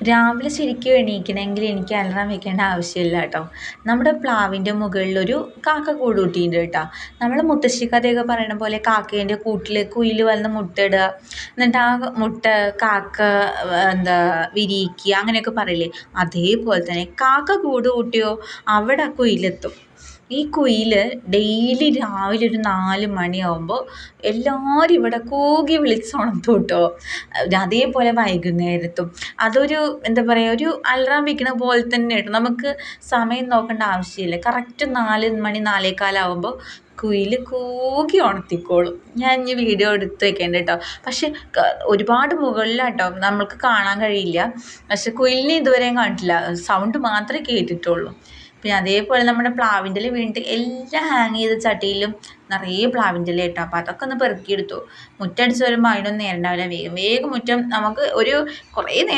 രാവിലെ ശരിക്കും എണീക്കണമെങ്കിൽ എനിക്ക് അലാറം വെക്കേണ്ട ആവശ്യമില്ല കേട്ടോ. നമ്മുടെ പ്ലാവിൻ്റെ മുകളിലൊരു കാക്ക കൂട് കൂട്ടിയിട്ടുണ്ട് കേട്ടോ. നമ്മൾ മുത്തശ്ശി കഥയൊക്കെ പറയണ പോലെ കാക്കേൻ്റെ കൂട്ടിൽ കുയിൽ വന്ന് മുട്ടയിടുക, എന്നിട്ട് ആ മുട്ട കാക്ക എന്താ വിരിയിക്കുക അങ്ങനെയൊക്കെ പറയില്ലേ, അതേപോലെ തന്നെ കാക്ക കൂട് കൂട്ടിയോ അവിടെ കുയിലെത്തും. ഈ കുയിൽ ഡെയിലി രാവിലെ ഒരു 4 മണിയാകുമ്പോൾ എല്ലാവരും ഇവിടെ കൂകി വിളിച്ചുണർത്തും കേട്ടോ. അതേപോലെ വൈകുന്നേരത്തും അതൊരു എന്താ പറയുക, ഒരു അലാറം വെക്കണ പോലെ തന്നെ കേട്ടോ. നമുക്ക് സമയം നോക്കേണ്ട ആവശ്യമില്ല. കറക്റ്റ് 4 മണി 4:15 കുയിൽ കൂകി ഉണർത്തിക്കോളും. ഞാൻ ഇനി വീഡിയോ എടുത്ത് വെക്കേണ്ട കേട്ടോ. പക്ഷെ ഒരുപാട് മുകളിലാട്ടോ, നമ്മൾക്ക് കാണാൻ കഴിയില്ല. പക്ഷെ കുയിലിനെ ഇതുവരെയും കണ്ടിട്ടില്ല, സൗണ്ട് മാത്രമേ കേട്ടിട്ടുള്ളൂ. പിന്നെ അതേപോലെ നമ്മുടെ പ്ലാവിൻ്റെ ഇല വീണിട്ട് എല്ലാം ഹാങ് ചെയ്ത ചട്ടിയിലും നിറയെ പ്ലാവിൻ്റെ ഇല കേട്ടോ. അപ്പോൾ അതൊക്കെ ഒന്ന് പെറുക്കിയെടുത്തു. മുറ്റടിച്ച് വരുമ്പോൾ അതിനൊന്നും നേരം ഉണ്ടാവില്ല. വേഗം മുറ്റം നമുക്ക് ഒരു കുറേ നേരം